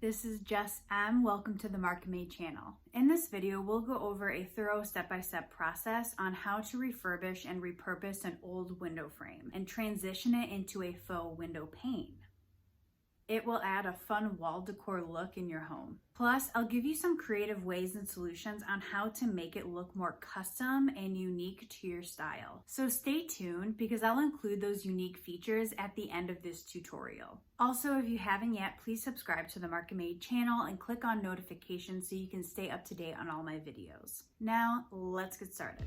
this is Jess M. Welcome to the Market Made channel. In this video, we'll go over a thorough step-by-step process on how to refurbish and repurpose an old window frame and transition it into a faux window pane. It will add a fun wall decor look in your home. Plus, I'll give you some creative ways and solutions on how to make it look more custom and unique to your style. So stay tuned because I'll include those unique features at the end of this tutorial. Also, if you haven't yet, please subscribe to the Market Made channel and click on notifications so you can stay up to date on all my videos. Now, let's get started.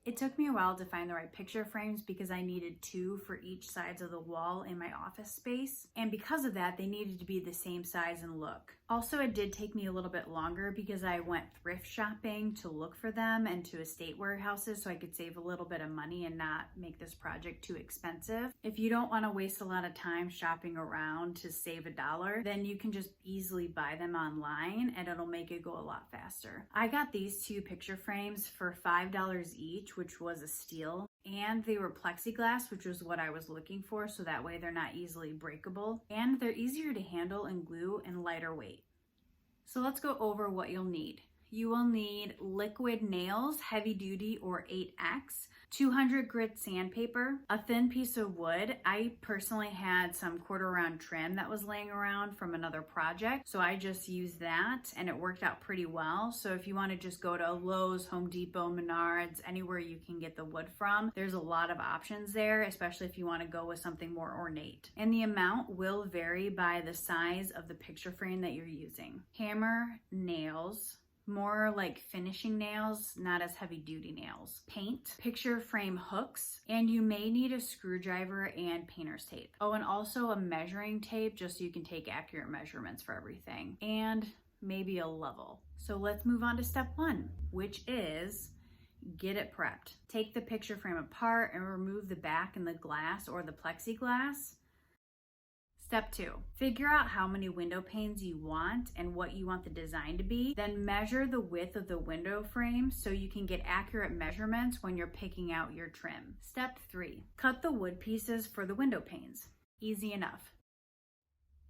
It took me a while to find the right picture frames because I needed 2 for each sides of the wall in my office space. And because of that, they needed to be the same size and look. Also, it did take me a little bit longer because I went thrift shopping to look for them and to estate warehouses so I could save a little bit of money and not make this project too expensive. If you don't want to waste a lot of time shopping around to save $1, then you can just easily buy them online and it'll make it go a lot faster. I got these 2 picture frames for $5 each, which was a steal, and they were plexiglass, which was what I was looking for, so that way they're not easily breakable, and they're easier to handle and glue and lighter weight. So let's go over what you'll need. You will need liquid nails, heavy duty or 8X, 200 grit sandpaper, a thin piece of wood. I personally had some quarter round trim that was laying around from another project, so I just used that and it worked out pretty well. So if you want to just go to Lowe's, Home Depot, Menards, anywhere you can get the wood from, there's a lot of options there, especially if you want to go with something more ornate. And the amount will vary by the size of the picture frame that you're using. Hammer, nails, more like finishing nails, not as heavy duty nails. Paint, picture frame hooks, and you may need a screwdriver and painter's tape. Oh, and also a measuring tape just so you can take accurate measurements for everything. And maybe a level. So let's move on to step 1, which is get it prepped. Take the picture frame apart and remove the back and the glass or the plexiglass. Step 2, figure out how many window panes you want and what you want the design to be. Then measure the width of the window frame so you can get accurate measurements when you're picking out your trim. Step 3, cut the wood pieces for the window panes. Easy enough.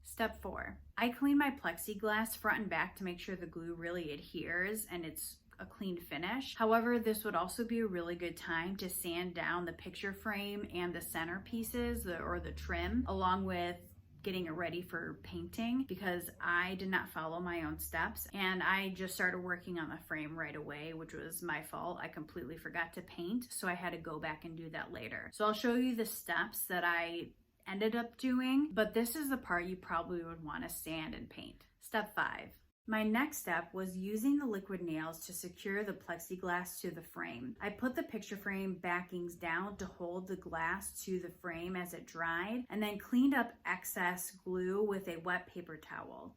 Step 4, I clean my plexiglass front and back to make sure the glue really adheres and it's a clean finish. However, this would also be a really good time to sand down the picture frame and the center pieces or the trim, along with getting it ready for painting, because I did not follow my own steps and I just started working on the frame right away, which was my fault. I completely forgot to paint, so I had to go back and do that later. So I'll show you the steps that I ended up doing, but this is the part you probably would want to sand and paint. Step 5. My next step was using the liquid nails to secure the plexiglass to the frame. I put the picture frame backings down to hold the glass to the frame as it dried, and then cleaned up excess glue with a wet paper towel.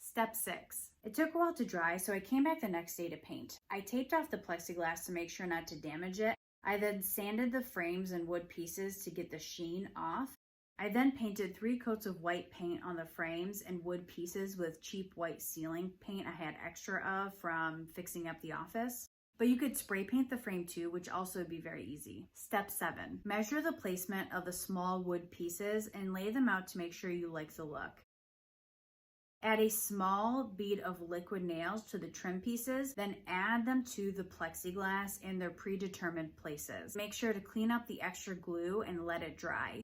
Step 6. It took a while to dry, so I came back the next day to paint. I taped off the plexiglass to make sure not to damage it. I then sanded the frames and wood pieces to get the sheen off. I then painted 3 coats of white paint on the frames and wood pieces with cheap white ceiling paint I had extra of from fixing up the office. But you could spray paint the frame too, which also would be very easy. Step 7. Measure the placement of the small wood pieces and lay them out to make sure you like the look. Add a small bead of liquid nails to the trim pieces, then add them to the plexiglass in their predetermined places. Make sure to clean up the extra glue and let it dry.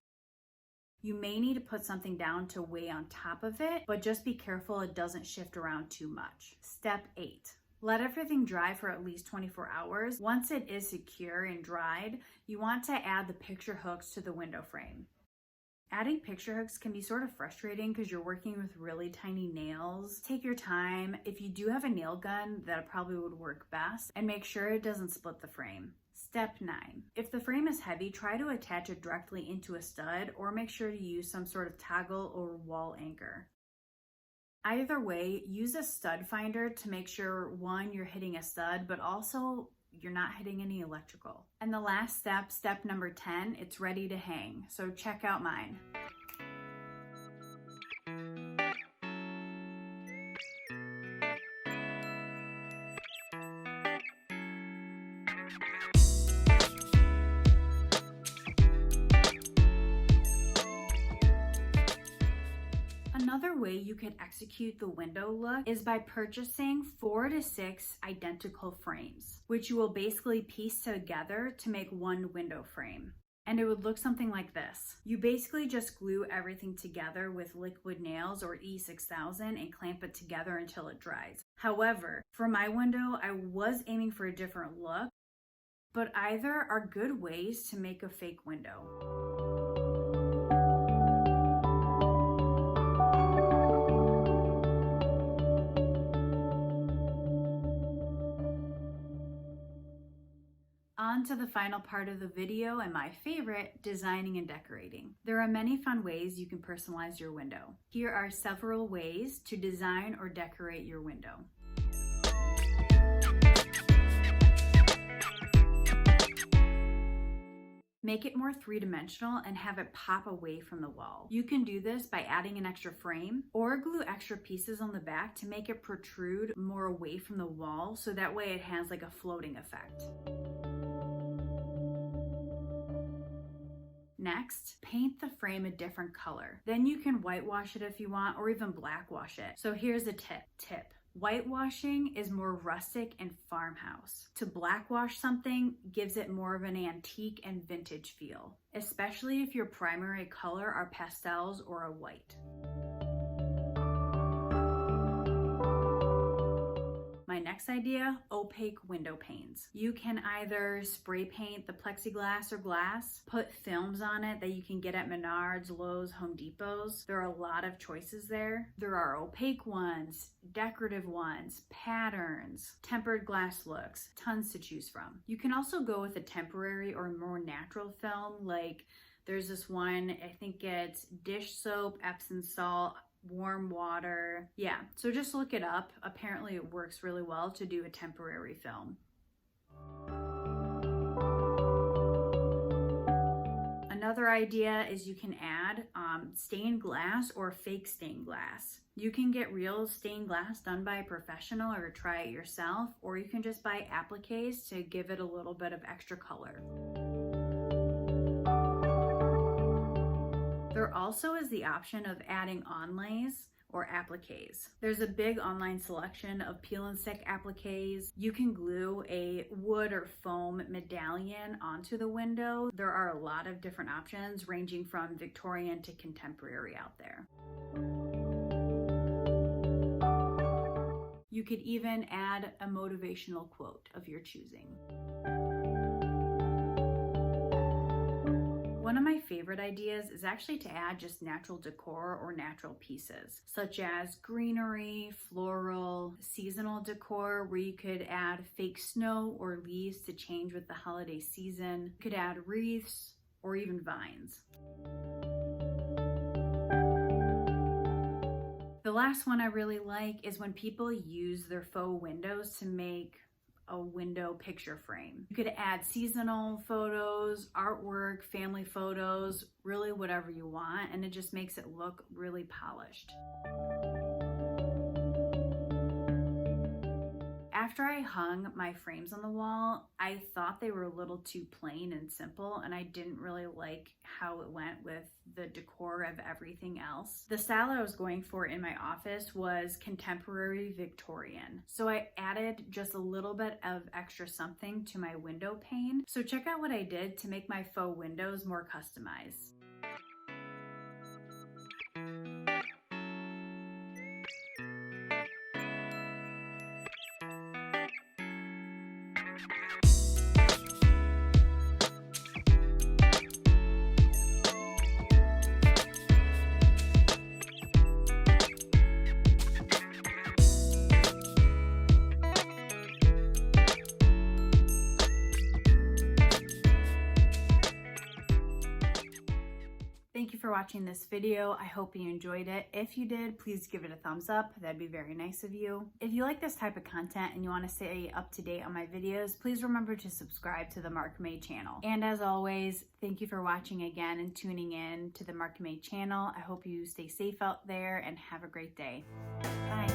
You may need to put something down to weigh on top of it, but just be careful it doesn't shift around too much. Step 8. Let everything dry for at least 24 hours. Once it is secure and dried, you want to add the picture hooks to the window frame. Adding picture hooks can be sort of frustrating because you're working with really tiny nails. Take your time. If you do have a nail gun, that probably would work best, and make sure it doesn't split the frame. Step 9. If the frame is heavy, try to attach it directly into a stud or make sure to use some sort of toggle or wall anchor. Either way, use a stud finder to make sure, 1, you're hitting a stud, but also you're not hitting any electrical. And the last step, step number 10, it's ready to hang. So check out mine. Another way you could execute the window look is by purchasing 4 to 6 identical frames, which you will basically piece together to make one window frame. And it would look something like this. You basically just glue everything together with liquid nails or E6000 and clamp it together until it dries. However, for my window, I was aiming for a different look, but either are good ways to make a fake window. On to the final part of the video and my favorite, designing and decorating. There are many fun ways you can personalize your window. Here are several ways to design or decorate your window. Make it more three-dimensional and have it pop away from the wall. You can do this by adding an extra frame or glue extra pieces on the back to make it protrude more away from the wall, so that way it has like a floating effect. Next, paint the frame a different color. Then you can whitewash it if you want, or even blackwash it. So here's a tip. Whitewashing is more rustic and farmhouse. To blackwash something gives it more of an antique and vintage feel, especially if your primary color are pastels or a white. My next idea, opaque window panes. You can either spray paint the plexiglass or glass, put films on it that you can get at Menards, Lowe's, Home Depots. There are a lot of choices there. There are opaque ones, decorative ones, patterns, tempered glass looks, tons to choose from. You can also go with a temporary or more natural film, like there's this one, I think it's dish soap, Epsom salt, warm water. Yeah, so just look it up. Apparently it works really well to do a temporary film. Another idea is you can add stained glass or fake stained glass. You can get real stained glass done by a professional or try it yourself, or you can just buy appliques to give it a little bit of extra color. There also is the option of adding onlays or appliques. There's a big online selection of peel and stick appliques. You can glue a wood or foam medallion onto the window. There are a lot of different options ranging from Victorian to contemporary out there. You could even add a motivational quote of your choosing. One of my favorite ideas is actually to add just natural decor or natural pieces, such as greenery, floral, seasonal decor, where you could add fake snow or leaves to change with the holiday season. You could add wreaths or even vines. The last one I really like is when people use their faux windows to make a window picture frame. You could add seasonal photos, artwork, family photos, really whatever you want, and it just makes it look really polished. After I hung my frames on the wall, I thought they were a little too plain and simple, and I didn't really like how it went with the decor of everything else. The style I was going for in my office was contemporary Victorian, so I added just a little bit of extra something to my window pane. So check out what I did to make my faux windows more customized. Thank you for watching this video. I hope you enjoyed it. If you did, please give it a thumbs up. That'd be very nice of you. If you like this type of content and you want to stay up to date on my videos, please remember to subscribe to the Mark May channel. And as always, thank you for watching again and tuning in to the Mark May channel. I hope you stay safe out there and have a great day. Bye.